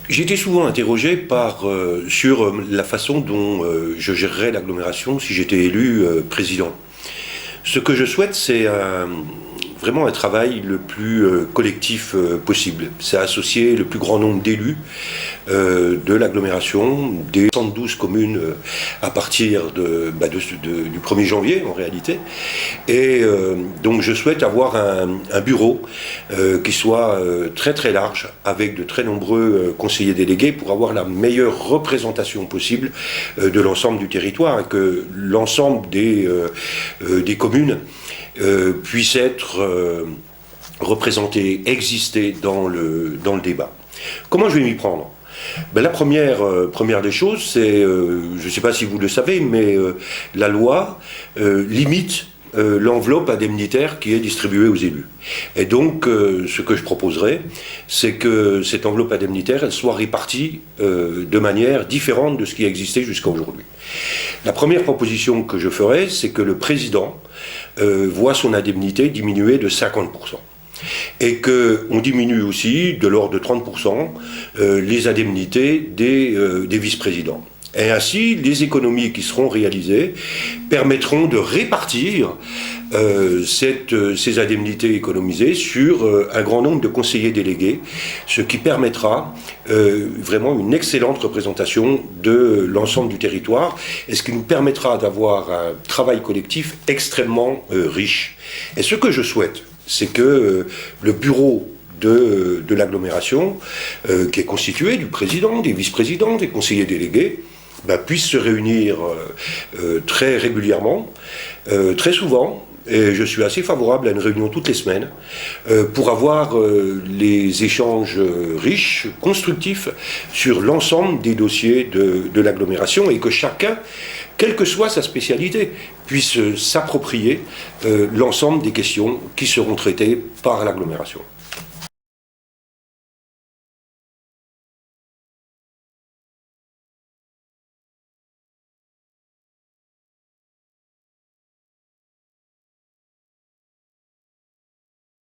J'ai été souvent interrogé sur la façon dont je gérerais l'agglomération si j'étais élu président. Ce que je souhaite, c'est vraiment un travail le plus collectif possible. C'est associer le plus grand nombre d'élus de l'agglomération, des 112 communes à partir du 1er janvier en réalité. Et donc je souhaite avoir un bureau qui soit très très large, avec de très nombreux conseillers délégués pour avoir la meilleure représentation possible de l'ensemble du territoire et que l'ensemble des communes puissent être représentées, exister dans le débat. Comment je vais m'y prendre ? La première des choses, c'est, je ne sais pas si vous le savez, mais la loi limite l'enveloppe indemnitaire qui est distribuée aux élus. Et donc, ce que je proposerais, c'est que cette enveloppe indemnitaire, elle soit répartie de manière différente de ce qui a existé jusqu'à aujourd'hui. La première proposition que je ferai, c'est que le président voit son indemnité diminuer de 50%. Et qu'on diminue aussi, de l'ordre de 30%, les indemnités des vice-présidents. Et ainsi, les économies qui seront réalisées permettront de répartir ces indemnités économisées sur un grand nombre de conseillers délégués, ce qui permettra vraiment une excellente représentation de l'ensemble du territoire et ce qui nous permettra d'avoir un travail collectif extrêmement riche. Et ce que je souhaite, c'est que le bureau de l'agglomération, qui est constitué du président, des vice-présidents, des conseillers délégués, puisse se réunir très régulièrement, très souvent, et je suis assez favorable à une réunion toutes les semaines, pour avoir les échanges riches, constructifs, sur l'ensemble des dossiers de l'agglomération, et que chacun, quelle que soit sa spécialité, puisse s'approprier l'ensemble des questions qui seront traitées par l'agglomération.